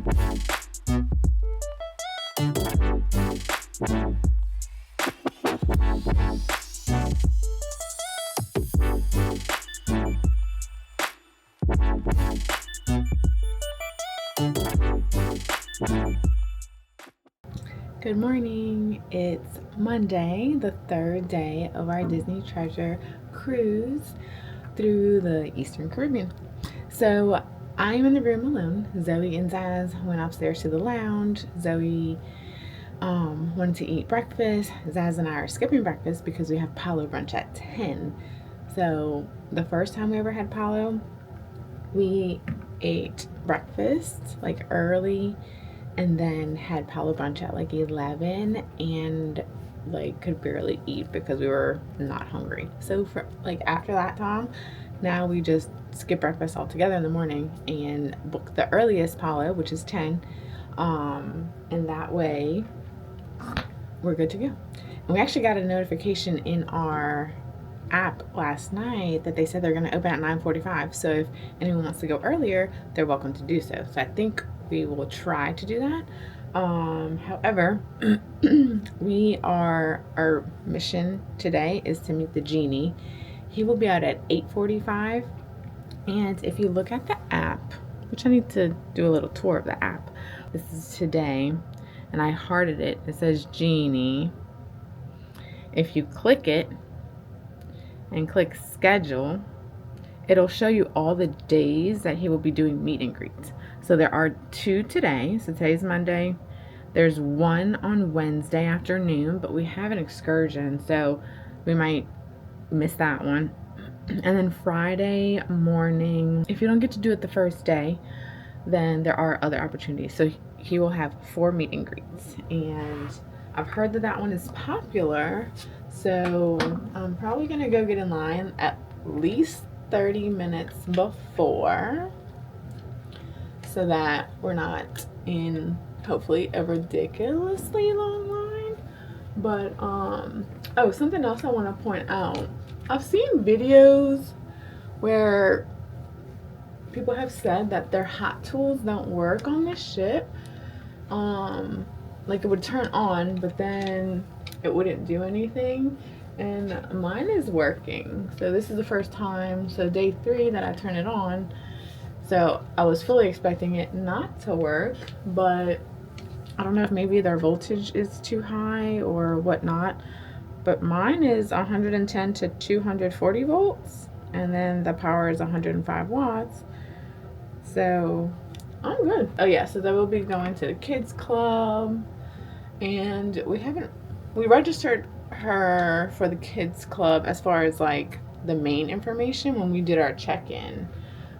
Good morning. It's Monday, the third day of our Disney Treasure cruise through the Eastern Caribbean. So I'm in the room alone. Zoe and Zaz went upstairs to the lounge. Zoe wanted to eat breakfast. Zaz and I are skipping breakfast because we have Palo Brunch at 10. So the first time we ever had Palo, we ate breakfast like early and then had Palo Brunch at like 11 and like could barely eat because we were not hungry. So for like after that time, now we just skip breakfast altogether in the morning and book the earliest Palo, which is 10. And that way we're good to go. And we actually got a notification in our app last night that they said they're going to open at 9:45. So if anyone wants to go earlier, they're welcome to do so. So I think we will try to do that. However, our mission today is to meet the Genie. He will be out at 8:45. And if you look at the app, which I need to do a little tour of the app. This is today, and I hearted it. It says Genie. If you click it and click schedule, it'll show you all the days that he will be doing meet and greets. So there are 2 today. So today's Monday. There's 1 on Wednesday afternoon, but we have an excursion, so we might miss that one. And then Friday morning, if you don't get to do it the first day, then there are other opportunities. So he will have 4 meet and greets, and I've heard that one is popular. So I'm probably gonna go get in line at least 30 minutes before so that we're not in hopefully a ridiculously long line. But oh, something else I want to point out. I've seen videos where people have said that their hot tools don't work on this ship. Like it would turn on, but then it wouldn't do anything. And mine is working. So this is the first time, so day 3 that I turn it on. So I was fully expecting it not to work, but I don't know if maybe their voltage is too high or whatnot. But mine is 110 to 240 volts, and then the power is 105 watts. So I'm good. Oh yeah, so then we'll be going to the kids club, and we registered her for the kids club as far as like the main information when we did our check-in.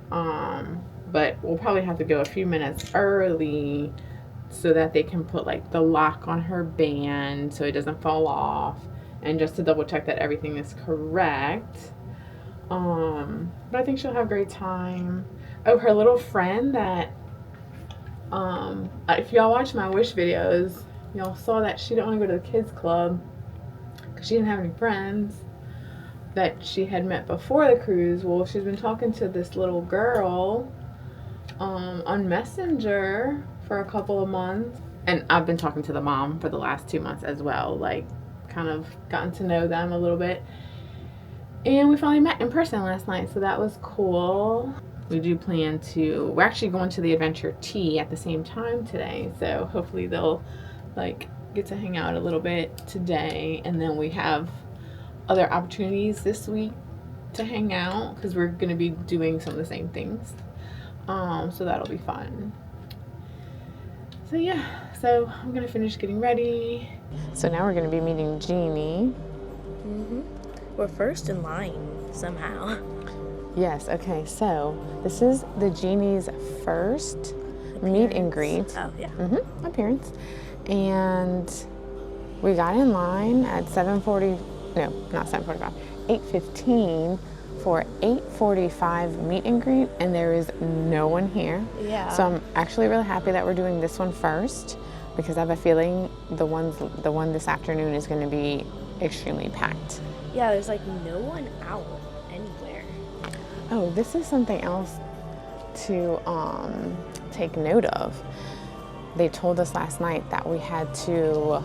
But we'll probably have to go a few minutes early so that they can put like the lock on her band so it doesn't fall off, and just to double check that everything is correct. But I think she'll have a great time. Oh, her little friend that if y'all watch my wish videos, y'all saw that she didn't want to go to the kids club because she didn't have any friends that she had met before the cruise. Well, she's been talking to this little girl on Messenger for a couple of months, and I've been talking to the mom for the last 2 months as well, like kind of gotten to know them a little bit. And we finally met in person last night, so that was cool. We do plan to, we're actually going to the Adventure Tea at the same time today, so hopefully they'll like get to hang out a little bit today, and then we have other opportunities this week to hang out because we're going to be doing some of the same things. So that'll be fun. So yeah, so I'm going to finish getting ready. So now we're going to be meeting Genie. We're first in line somehow. Yes, okay, so this is the Genie's first meet and greet. Oh, yeah. Appearance. And we got in line at 8:15 for 8:45 meet and greet, and there is no one here. Yeah. So I'm actually really happy that we're doing this one first, because I have a feeling the one this afternoon is going to be extremely packed. Yeah, there's like no one out anywhere. Oh, this is something else to take note of. They told us last night that we had to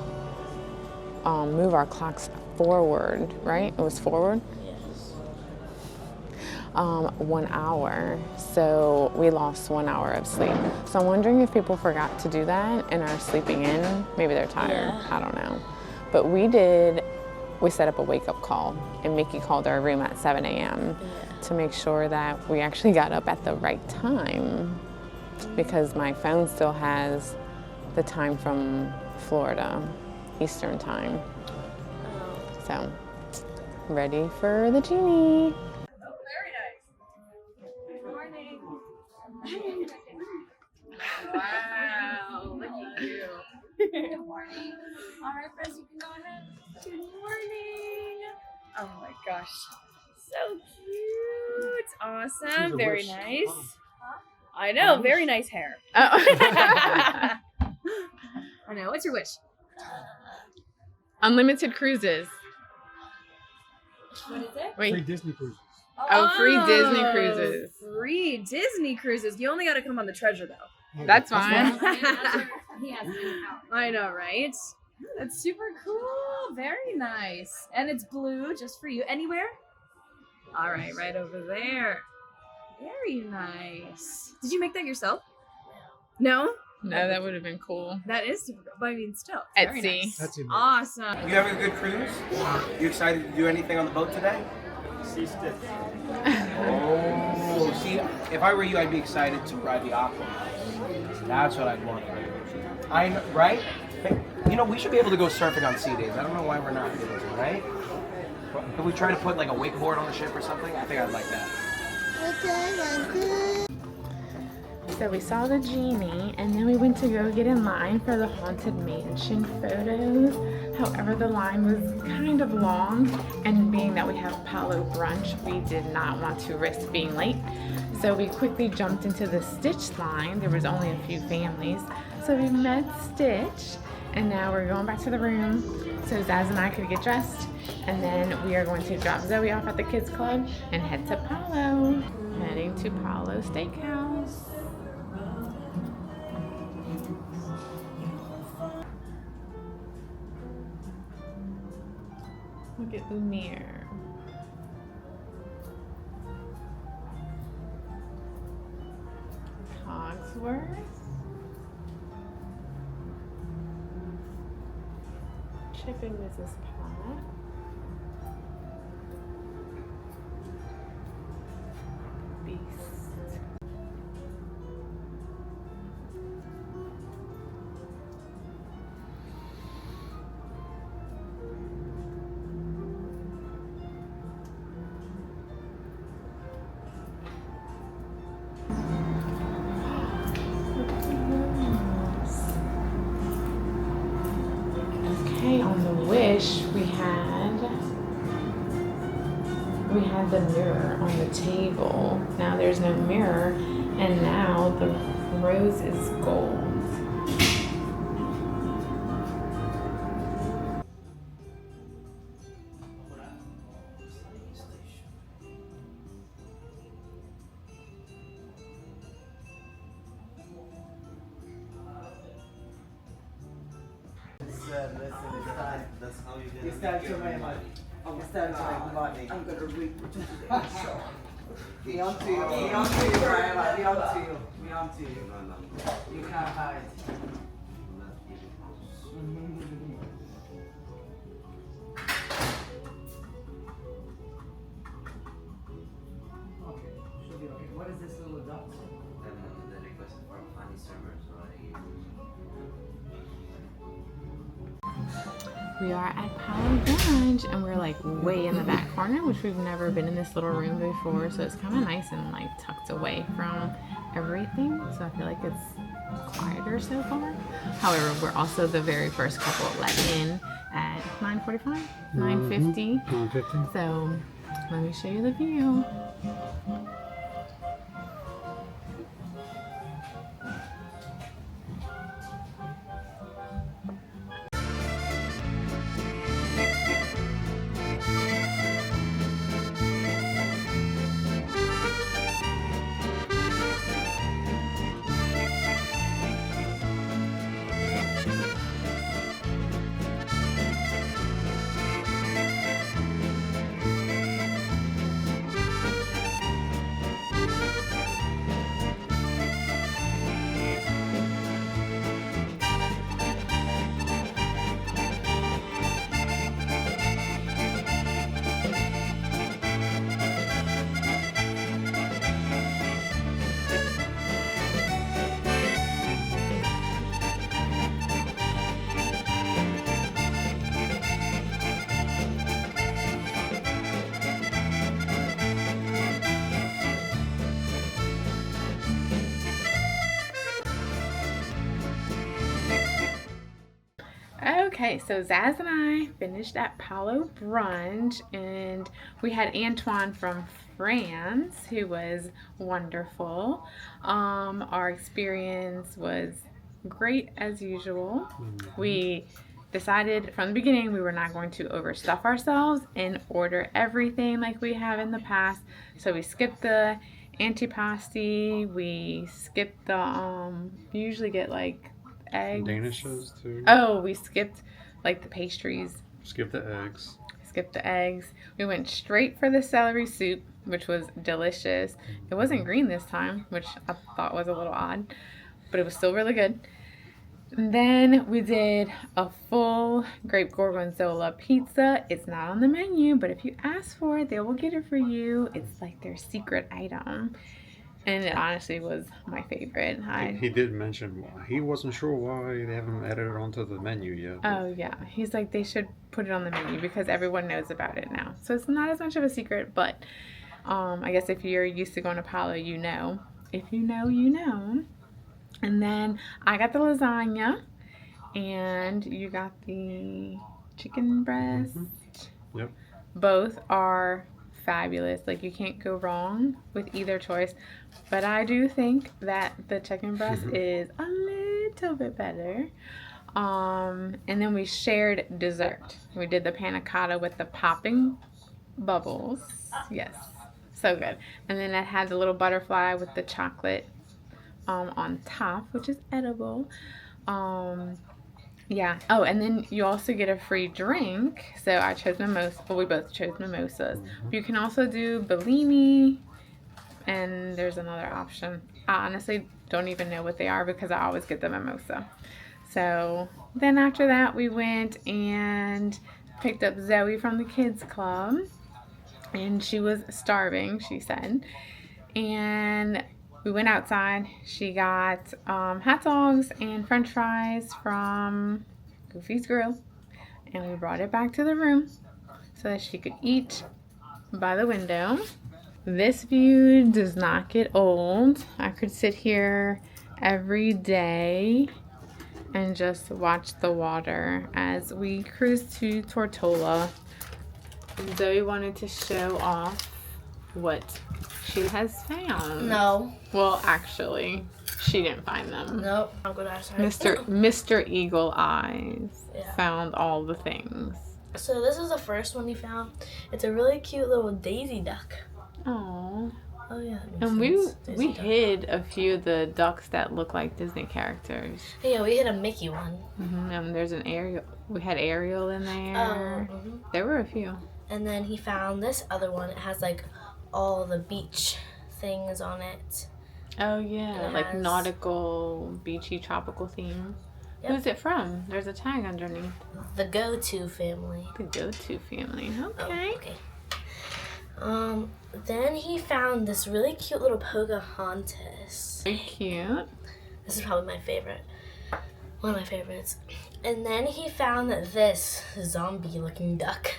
move our clocks forward, right? It was forward? Yes. 1 hour. So we lost 1 hour of sleep. So I'm wondering if people forgot to do that and are sleeping in. Maybe they're tired. Yeah. I don't know. But we did. We set up a wake-up call, and Mickey called our room at 7 a.m. to make sure that we actually got up at the right time, because my phone still has the time from Florida, Eastern time. So, ready for the Genie. Oh, very nice. Good morning. Wow, look at you. Good morning. All right, friends, you can go ahead. Good morning. Oh my gosh. So cute. Awesome. Very nice. I know. Very nice hair. Oh. I know. What's your wish? Unlimited cruises. What is it? Wait. Free Disney cruises. Oh, free Disney cruises. Free Disney cruises. You only got to come on the Treasure, though. That's fine. He has I know, right? That's super cool. Very nice. And it's blue just for you. Anywhere? All right, right over there. Very nice. Did you make that yourself? No? No, that would have been cool. That is super cool. But I mean, still. Very Etsy. nice. That's it. Awesome. You having a good cruise? You excited to do anything on the boat today? Oh, see, if I were you, I'd be excited to ride the aqua. That's what I'd want to do. I know, right? You know, we should be able to go surfing on sea days. I don't know why we're not doing it, right? Could we try to put like a wakeboard on the ship or something? I think I'd like that. So we saw the Genie, and then we went to go get in line for the Haunted Mansion photos. However, the line was kind of long, and being that we have Palo Brunch, we did not want to risk being late. So we quickly jumped into the Stitch line. There was only a few families. So we met Stitch, and now we're going back to the room so Zaz and I could get dressed, and then we are going to drop Zoe off at the kids club and head to Palo. Heading to Palo Steakhouse. Look at the mirror. Cogsworth. Chip and Mrs. Pot. Beast. Okay, on the Wish we had the mirror on the table. Now there's no mirror, and now the rose is gold. That's how you get I'm gonna read Be on to you, Brian, be on to you. You can't hide. Okay, should be okay. What is this little dot? The request for funny servers, We are at Palo Brunch, and we're like way in the back corner, which we've never been in this little room before, so it's kind of nice and like tucked away from everything, so I feel like it's quieter so far. However, we're also the very first couple let in at 9:45, 9:50. 9:50. So let me show you the view. Okay, so Zaz and I finished at Palo Brunch, and we had Antoine from France, who was wonderful. Our experience was great as usual. We decided from the beginning we were not going to overstuff ourselves and order everything like we have in the past. So we skipped the antipasti, we skipped the you usually get like eggs. Danishes too. Oh, we skipped like the pastries. Skip the eggs. Skipped the eggs. We went straight for the celery soup, which was delicious. It wasn't green this time, which I thought was a little odd, but it was still really good. And then we did a full grape gorgonzola pizza. It's not on the menu, but if you ask for it, they will get it for you. It's like their secret item. And it honestly was my favorite. He did mention he wasn't sure why they haven't added it onto the menu yet. Oh, yeah. He's like, they should put it on the menu because everyone knows about it now. So it's not as much of a secret, but I guess if you're used to going to Palo, you know. If you know, you know. And then I got the lasagna, and you got the chicken breast. Mm-hmm. Yep. Both are fabulous. Like, you can't go wrong with either choice. But I do think that the chicken breast is a little bit better. And then we shared dessert. We did the panna cotta with the popping bubbles. Yes, so good. And then it had the little butterfly with the chocolate on top, which is edible. Yeah. Oh, and then you also get a free drink. So I chose mimosa. Well, we both chose mimosas. You can also do Bellini, and there's another option. I honestly don't even know what they are because I always get the mimosa. So then after that, we went and picked up Zoe from the kids club, and she was starving, she said. And we went outside. She got hot dogs and french fries from Goofy's Grill, and we brought it back to the room so that she could eat by the window. This view does not get old. I could sit here every day and just watch the water as we cruise to Tortola. Zoe wanted to show off what she has found. No. Well, actually, she didn't find them. Nope. I'm gonna ask her. Mr. Eagle Eyes Yeah. found all the things. So this is the first one he found. It's a really cute little daisy duck. Oh. Oh yeah. And Daisy we duck. hid a few of the ducks that look like Disney characters. Yeah, we hit a Mickey one. And there's an Ariel. We had Ariel in there. There were a few. And then he found this other one. It has like all the beach things on it. Oh yeah, And it like has- nautical, beachy, tropical theme. Yep. Who's it from? There's a tag underneath. The Go-To family. The Go-To family. Oh, Okay. okay. Then he found this really cute little Pocahontas. Very cute. This is probably my favorite. One of my favorites. And then he found this zombie-looking duck.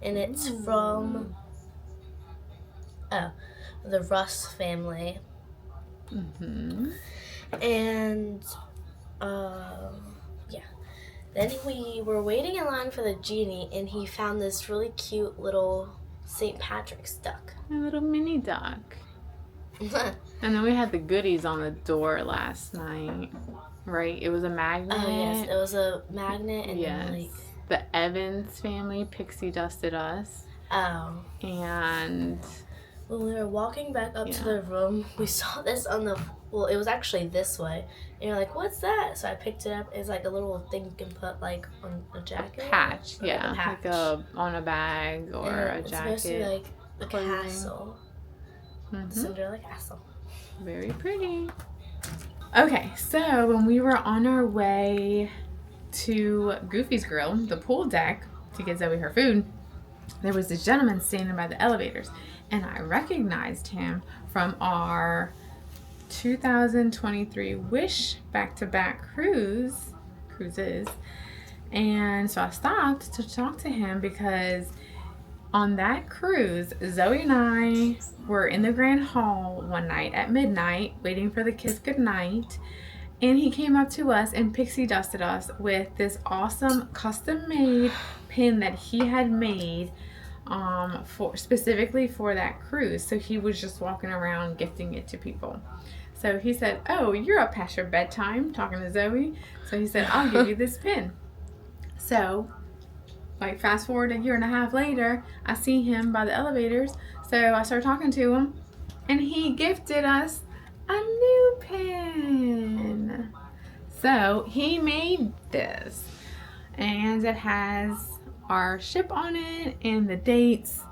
And it's from the Russ family. And yeah. Then we were waiting in line for the Genie, and he found this really cute little St. Patrick's duck. A little mini duck. And then we had the goodies on the door last night, right? It was a magnet. Oh yes, it was a magnet, and Yes. then like The Evans family pixie dusted us. And when we were walking back up Yeah. to the room, we saw this on the well, it was actually this way, and you're like, "What's that?" So I picked it up. It's like a little thing you can put like on a jacket. patch, Or, yeah, a patch. on a bag or a It's jacket. supposed to be like a clothing. castle, Mhm. Cinderella castle. Very pretty. Okay, so when we were on our way to Goofy's Grill, the pool deck, to get Zoe her food, there was this gentleman standing by the elevators, and I recognized him from our 2023 Wish back-to-back cruises. And so I stopped to talk to him because on that cruise, Zoe and I were in the Grand Hall one night at midnight waiting for the kiss goodnight. And he came up to us and pixie dusted us with this awesome custom-made pin that he had made specifically for that cruise. So he was just walking around gifting it to people. So he said, "Oh, you're up past your bedtime," talking to Zoe. So he said, "I'll give you this pin." So, like, fast forward a year and a half later, I see him by the elevators. So I started talking to him, and he gifted us a new pin. So he made this, and it has our ship on it and the dates.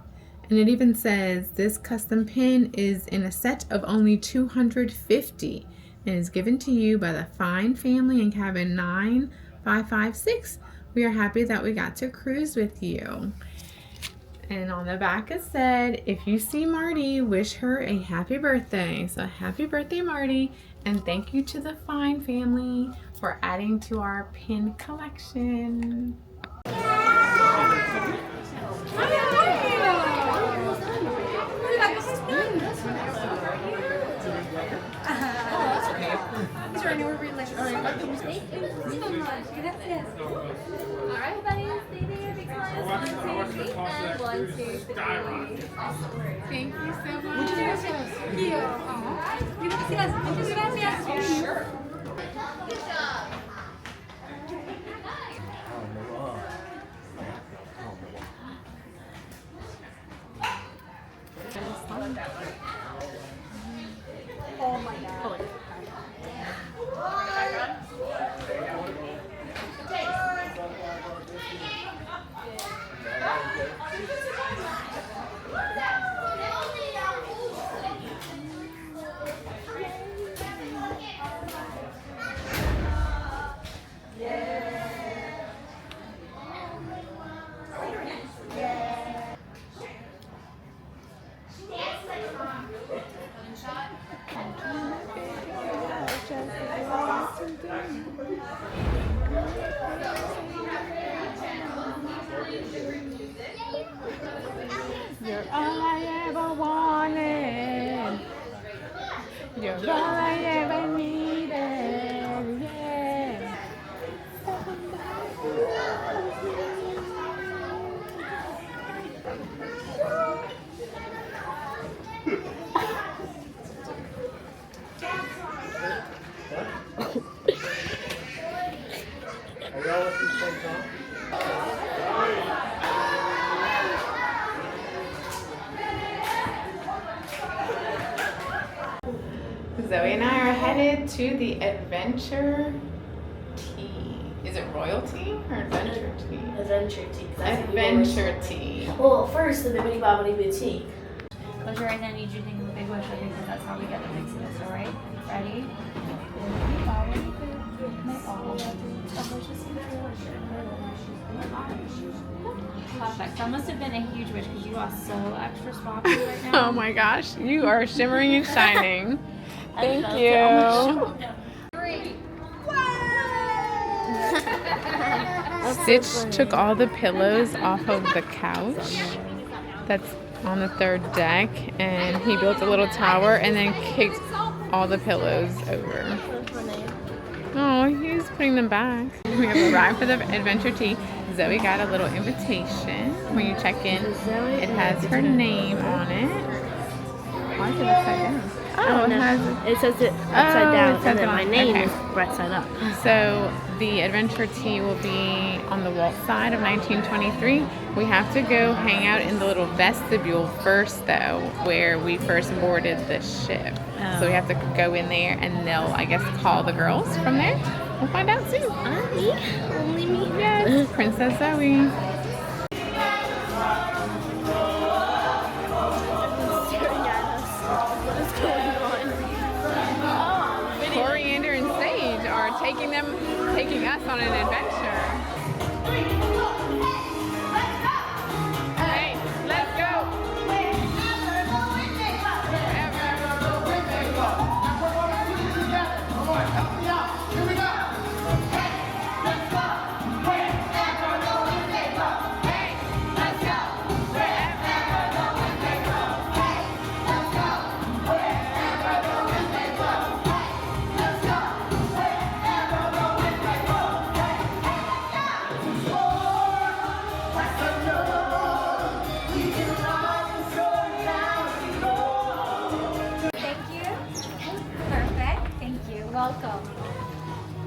And it even says this custom pin is in a set of only 250 and is given to you by the fine family in cabin 9556. We are happy that we got to cruise with you. And on the back it said, if you see Marty, wish her a happy birthday. So happy birthday, Marty. And thank you to the fine family for adding to our pin collection. Alright, buddies, stay there because 1, 2, 3, and 1, 2, 3. Thank you so much. Muchas gracias. Muchas gracias. Sure. Good job. Oh my God. You're all I ever wanted. You're all I ever needed. Yeah. Zoe and I are headed to the Adventure Tea. Is it Royalty or Adventure Tea? Adventure Tea. Adventure Tea. Well, first the Bibbidi Bobbidi Boutique. Close your eyes, I need you to think of a big wish, okay? Because that's how we get the mixes, alright? Ready? Perfect. That must have been a huge wish because you are so extra sparkly right now. Oh my gosh, you are shimmering and shining. Thank felt you. Stitch took all the pillows off of the couch that's on the 3rd deck, and he built a little tower and then kicked all the pillows over. Oh, he's putting them back. We have arrived for the Adventure Tea. Zoe got a little invitation. When you check in, it has her name on it. Why is it upside down? Oh, It says it upside down, it says and then it my on- name okay. is right side up. So the Adventure Tea will be on the Walt side of 1923. We have to go hang out in the little vestibule first, though, where we first boarded the ship. So we have to go in there, and they'll, I guess, call the girls from there. We'll find out soon. Me? Only me? Yes, Princess Zoe. Coriander and Sage are taking us on an adventure. Hey, let's go.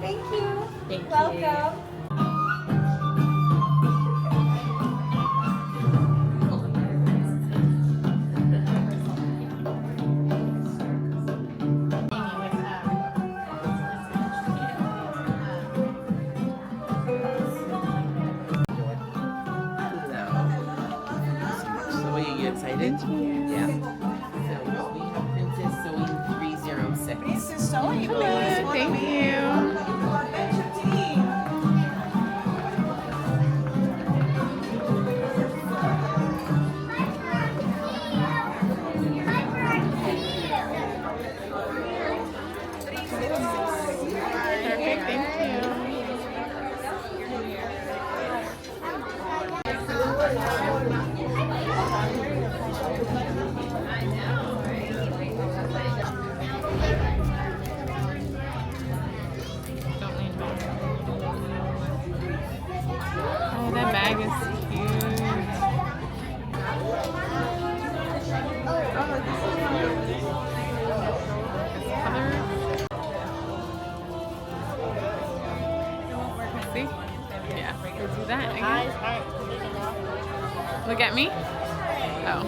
Thank you. Thank Welcome. So are you excited? Yeah. So we have Princess Zoe 306. This is so Hello, thank you. Perfect, thank you. Don't lean back. Oh, that bag is cute. See? Yeah, let's do that again. Look at me. Oh.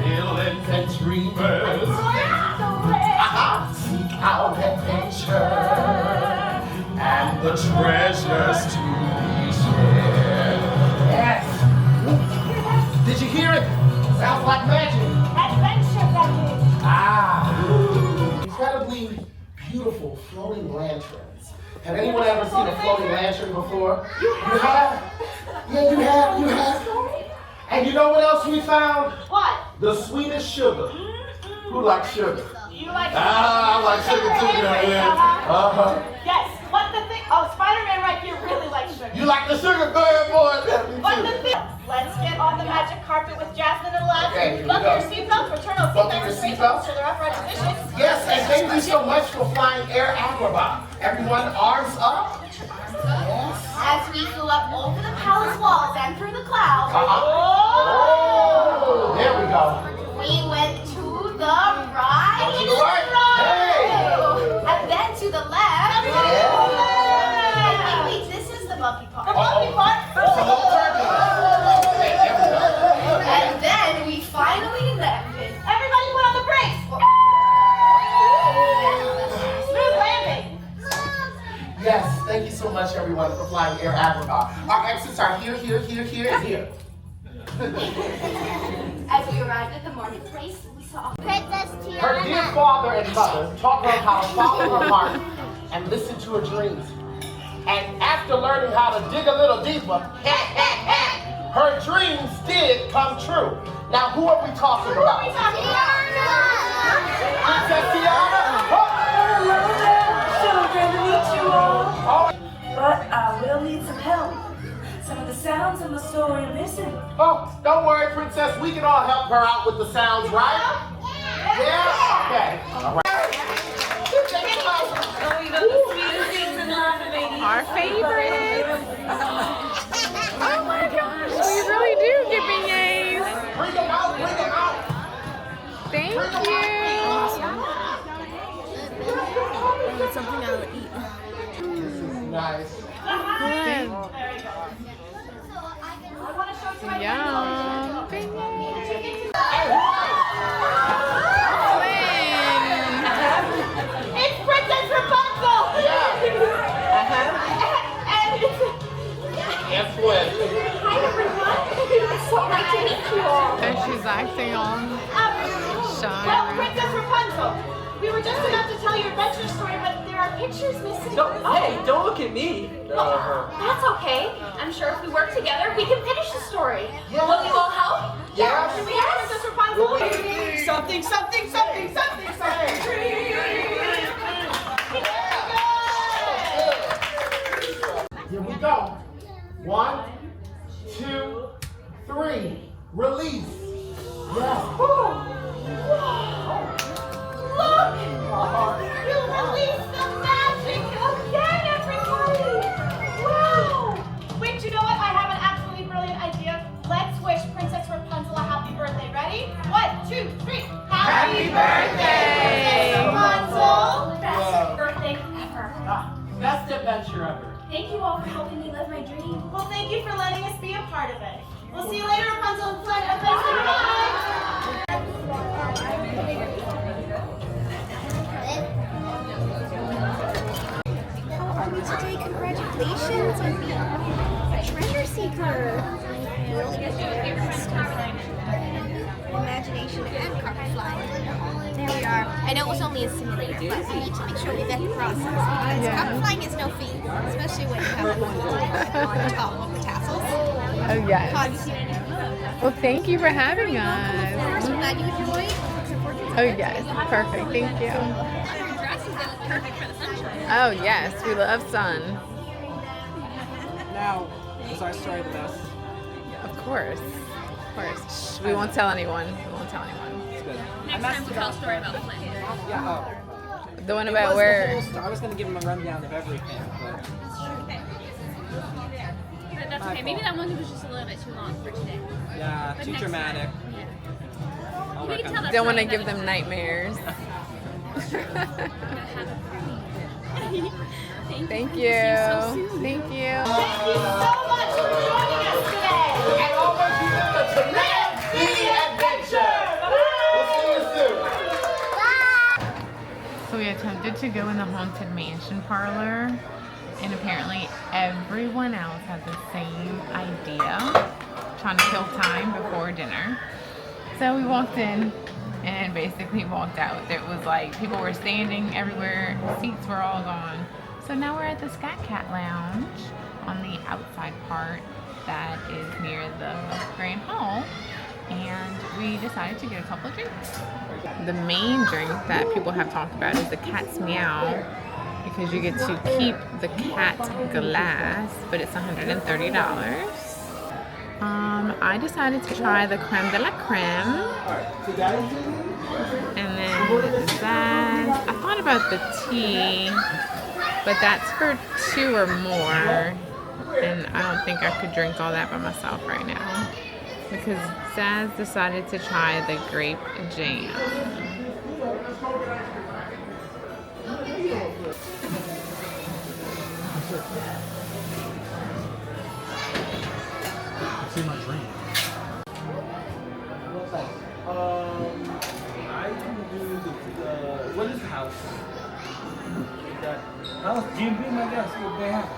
Villains and dreamers, seek out adventure and the treasures to be shared. Yes. Did you hear it? Sounds like magic. Adventure package. Ah. Incredibly beautiful floating lanterns. Have anyone ever seen a floating lantern before? You have? Yeah, you have. And you know what else we found? What? The sweetest sugar. Who likes sugar? You like I like sugar too, girl. Yeah. Yes. What the thing? Oh, Spider-Man right here really likes sugar. You like the sugar? Go ahead, boy. What the thing? Let's get on the magic carpet with Jasmine and Leslie. Okay, here we Buckle go. your seatbelts, return our Buckle seatbelts your and straight seatbelts. to their upright positions. Yes, and thank you so much for flying Air Acrobat. Everyone, arms up. Yes. As we flew up over the palace walls and through the clouds, Oh, there we go. we went to the right. Go to the right. Hey. And then to the left. Yeah. Wait, this is the bumpy part. The Uh-oh. bumpy part. It's a whole turkey. Hey, there we go. And then we finally landed. Everybody put on the brakes. Smooth landing. Yes, thank you so much, everyone, for flying Air Acrobat. Our exits are here, and here. As we arrived at the morning place, we saw Princess Her dear father and mother taught her how to follow her heart and listen to her dreams. And after learning how to dig a little deeper, her dreams did come true. Now, who are we talking about? Princess Tiana? Children, to meet you all. Oh, But I will need some help. Some of the sounds in the story are missing. oh, don't worry, Princess. We can all help her out with the sounds, right? Yeah? Okay. All right. Oh, you know the sweetest things in life, baby. Our favorite. Oh my gosh, we really do get beignets. Bring them out. Thank you. Something I'll eat. Nice. Good. Yum. It's Princess Rapunzel! And Flynn. Hi everyone! It's so nice to meet you all. And she's acting all shy. Well, Princess Rapunzel, we were just about to tell your adventure story, but there are pictures missing. Hey, don't look at me. That's okay. I'm sure if we work together, we can finish the story. Yeah. Will you all help? Yeah. Should we have Princess Rapunzel? Something. Here we go. 1, 2, 3. Release. Yes. Look! You released the magic of Best adventure ever. Thank you all for helping me live my dream. Well, thank you for letting us be a part of it. We'll see you later, Rapunzel and Flight of Bye! How are you today? Congratulations on being a treasure seeker. Imagination and carpet flying. There we are. I know it was only a simulator, but we need to make sure we vet the process. Because carpet flying is no fee, especially when you have a on top of the tassels. Oh, yes. Well, thank you for having us. I'm glad you enjoyed. Oh, yes. Perfect. Thank you. Your dresses, they look perfect for the sunshine. Oh, yes. We love sun. Now, is our story the best? Of course. Of course. Shh, we won't tell anyone. We won't tell anyone. It's good. Next time we'll tell a story about Flynn. Yeah, The one It about was the where... whole I was going to give him a rundown of everything, but... But that's okay. Maybe that one was just a little bit too long for today. Yeah, But too next dramatic. time, yeah. I'll We work can on tell that. that Don't want to story give them another nightmares. time. Thank See you. you so soon. Thank you. Thank you so much for joining us today! And always remember to live the adventure. We'll see you soon. So we attempted to go in the Haunted Mansion Parlor, and apparently everyone else had the same idea, trying to kill time before dinner. So we walked in and basically walked out. It was like people were standing everywhere, seats were all gone. So now we're at the Scat Cat Lounge on the outside part that is near the Grand Hall, and we decided to get a couple of drinks. The main drink that people have talked about is the Cat's Meow, because you get to keep the cat glass, but it's $130. I decided to try the creme de la creme, and then Zaz. I thought about the tea, but that's for 2 or more, and I don't think I could drink all that by myself right now, because Zaz decided to try the grape jam. See my dream. I can do the what is the house? House Jim Beam, I guess, what they have.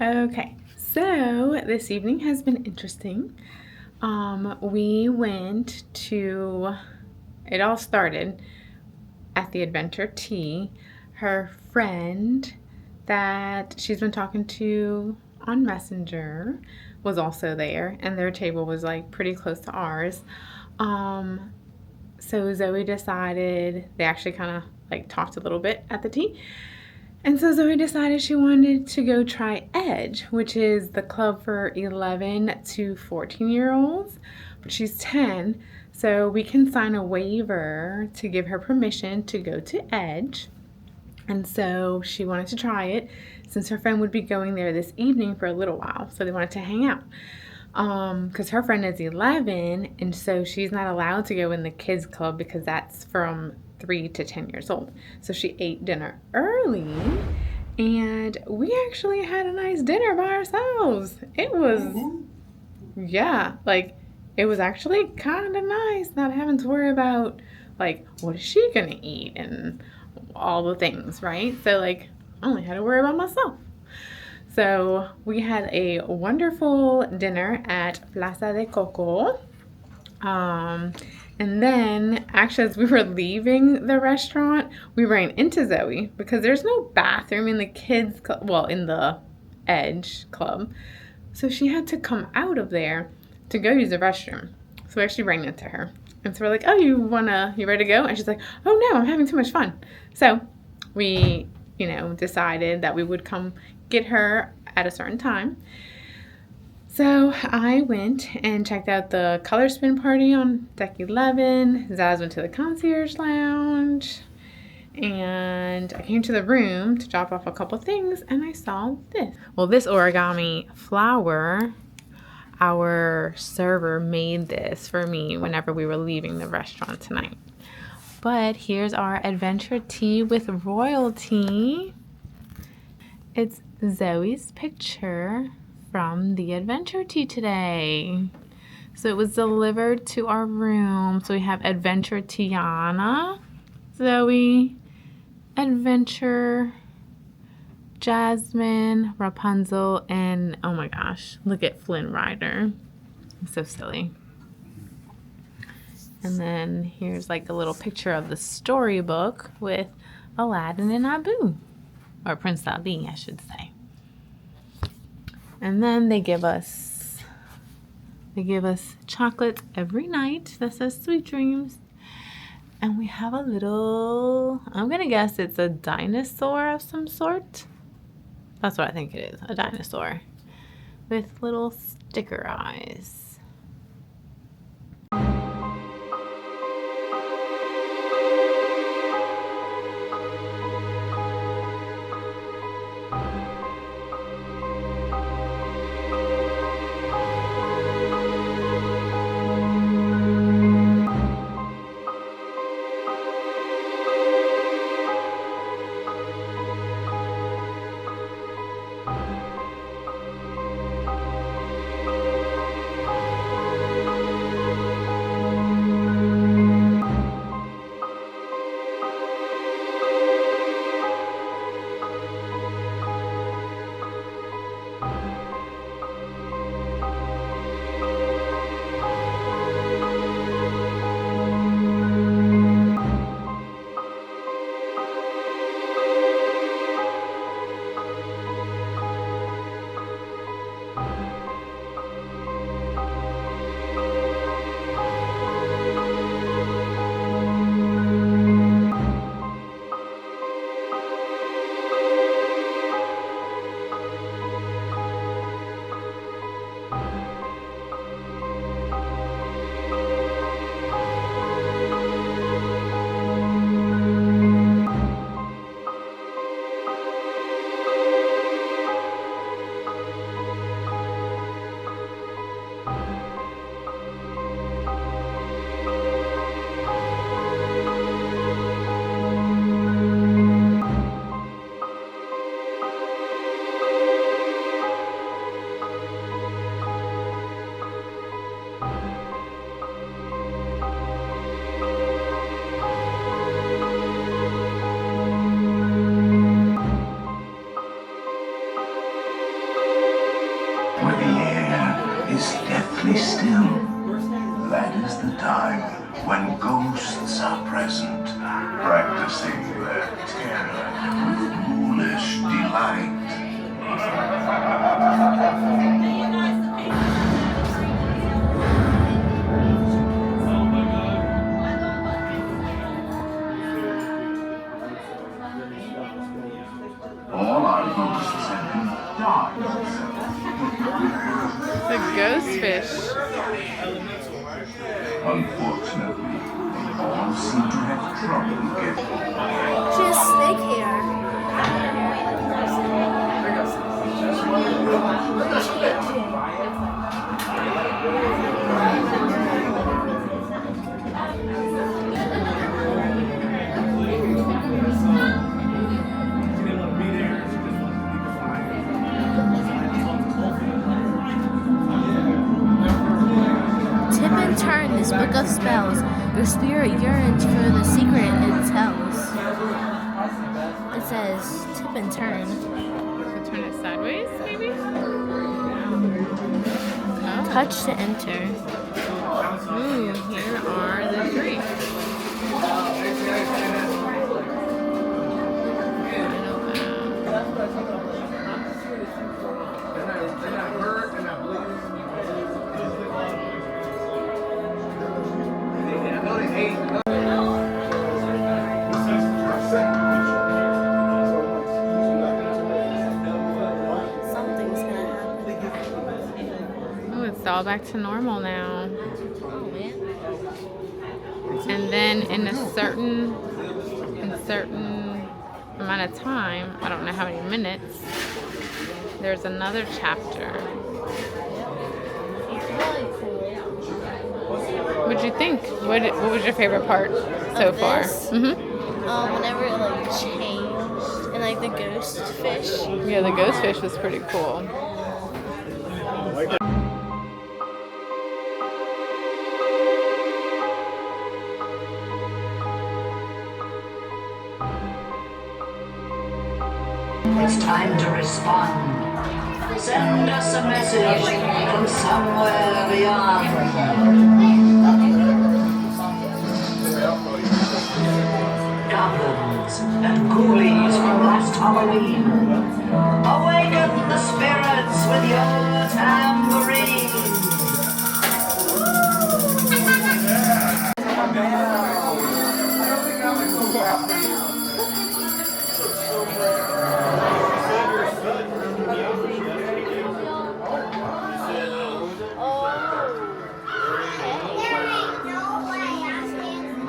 Okay, so this evening has been interesting. We went to, it all started at the Adventure Tea. Her friend that she's been talking to on Messenger was also there, and their table was like pretty close to ours. So Zoe decided, they actually kind of like talked a little bit at the tea. And so Zoe decided she wanted to go try Edge, which is the club for 11 to 14-year-olds, but she's 10, so we can sign a waiver to give her permission to go to Edge. And so she wanted to try it since her friend would be going there this evening for a little while, so they wanted to hang out. Because her friend is 11, and so she's not allowed to go in the kids club because that's from 3 to 10 years old. So she ate dinner early, and we actually had a nice dinner by ourselves. It was, yeah, like, it was actually kind of nice not having to worry about, like, what is she gonna eat and all the things, right? So, like, I only had to worry about myself. So we had a wonderful dinner at Plaza de Coco. And then, actually, as we were leaving the restaurant, we ran into Zoe because there's no bathroom in the kids' club, well, in the Edge club. So she had to come out of there to go use the restroom. So we actually ran into her. And so we're like, oh, you ready to go? And she's like, oh no, I'm having too much fun. So we, decided that we would come get her at a certain time. So I went and checked out the color spin party on deck 11. Zaz went to the Concierge lounge. And I came to the room to drop off a couple things, and I saw this. Well, this origami flower, our server made this for me whenever we were leaving the restaurant tonight. But here's our adventure tea with royalty. It's Zoe's picture from the adventure tea today. So it was delivered to our room. So we have Adventure Tiana, Zoe, Adventure, Jasmine, Rapunzel, and oh my gosh, look at Flynn Rider. So silly. And then here's like a little picture of the storybook with Aladdin and Abu, or Prince Ali, I should say. And then they give us chocolate every night that says sweet dreams. And we have a little, I'm gonna guess it's a dinosaur of some sort. That's what I think it is, a dinosaur with little sticker eyes. still. That is the time when ghosts are present, practicing their terror with ghoulish delight. All our ghosts have been dark. The ghost fish. Unfortunately, they all seem to have trouble getting. She has snake hair. Tip and turn this book of spells. Your spirit yearns for the secret it tells. It says tip and turn. So turn it sideways, maybe? Oh. Touch to enter. Ooh, here are the three. Something's gonna happen. Oh, it's all back to normal now. Oh man. And then in a certain amount of time, I don't know how many minutes, there's another chapter. It's really cool. What'd you think? What was your favorite part so Of far? this? Mm-hmm. Whenever it like changed and like the ghost fish. Yeah, the ghost fish was pretty cool. It's time to respond. Send us a message from somewhere beyond. Goblins and ghoulies from last Halloween. Awaken the spirits with your tambourine.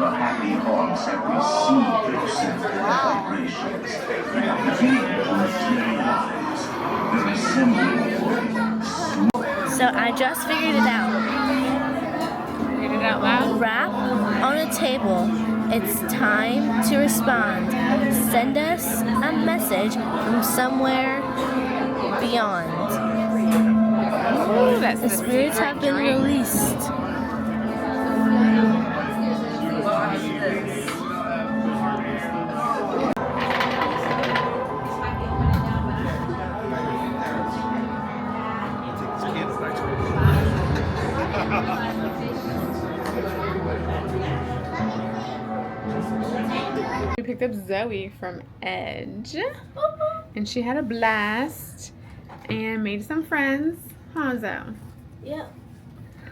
The happy haunts have received their sensitive vibrations and are beginning to materialize. They're assembling. So I just figured it out. Read it out loud. Rap on a table. It's time to respond. Send us a message from somewhere beyond. Ooh, that's The spirits have been released. We picked up Zoe from Edge, and she had a blast and made some friends. Huh, Zoe? Yeah.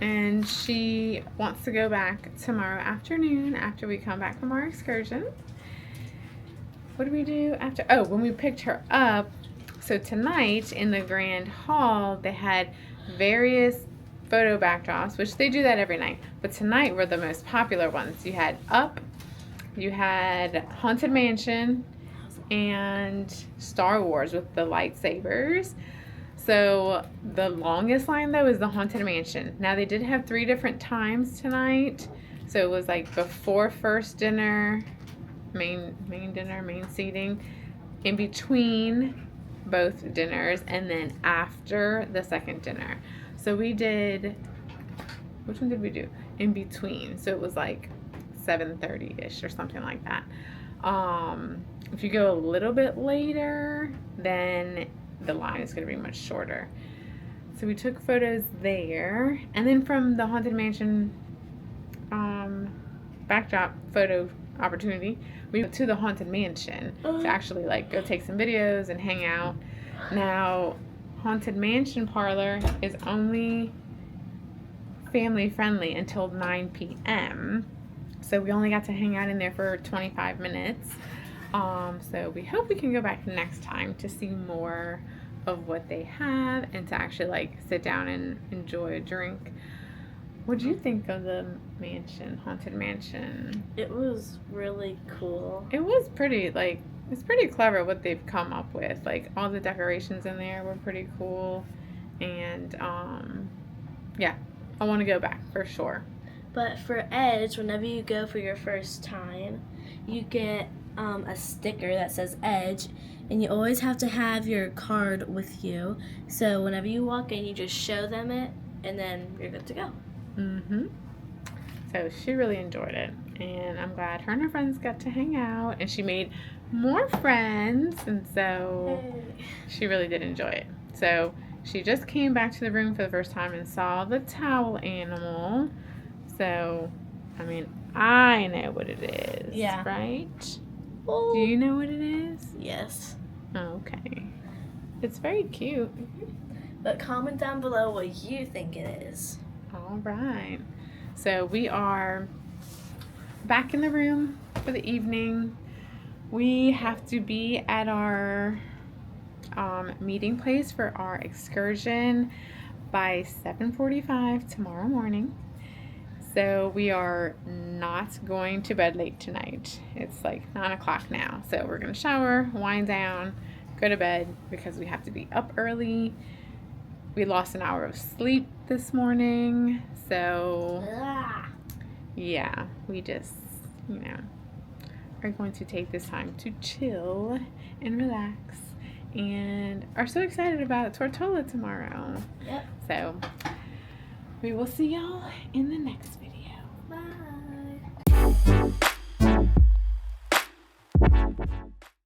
And she wants to go back tomorrow afternoon after we come back from our excursion. What do we do after? Oh, when we picked her up, so tonight in the Grand Hall, they had various photo backdrops, which they do that every night. But tonight were the most popular ones. You had Up, you had Haunted Mansion, and Star Wars with the lightsabers. So the longest line though is the Haunted Mansion. Now they did have 3 different times tonight. So it was like before first dinner, main dinner, main seating, in between both dinners, and then after the second dinner. So we did, which one did we do? In between. So it was like 7:30-ish or something like that. If you go a little bit later, then the line is going to be much shorter. So we took photos there, and then from the Haunted Mansion backdrop photo opportunity, we went to the Haunted Mansion to actually like go take some videos and hang out. Now, Haunted Mansion Parlor is only family friendly until 9 p.m. So we only got to hang out in there for 25 minutes. So we hope we can go back next time to see more of what they have and to actually like sit down and enjoy a drink. What do you think of the mansion, Haunted Mansion? It was really cool. It was pretty, like, it's pretty clever what they've come up with. Like, all the decorations in there were pretty cool. And, yeah, I want to go back for sure. But for Edge, whenever you go for your first time, you get a sticker that says Edge, and you always have to have your card with you. So whenever you walk in, you just show them it, and then you're good to go. So she really enjoyed it, and I'm glad her and her friends got to hang out, and she made more friends, and so she really did enjoy it. So she just came back to the room for the first time and saw the towel animal. So, I mean, I know what it is, right? Oh. Do you know what it is? Yes. Okay. It's very cute. But comment down below what you think it is. All right. So we are back in the room for the evening. We have to be at our meeting place for our excursion by 7:45 tomorrow morning. So we are not going to bed late tonight. It's like 9 o'clock now. So we're going to shower, wind down, go to bed because we have to be up early. We lost an hour of sleep this morning. So yeah, we just, you know, are going to take this time to chill and relax and are so excited about Tortola tomorrow. Yep. So we will see y'all in the next video.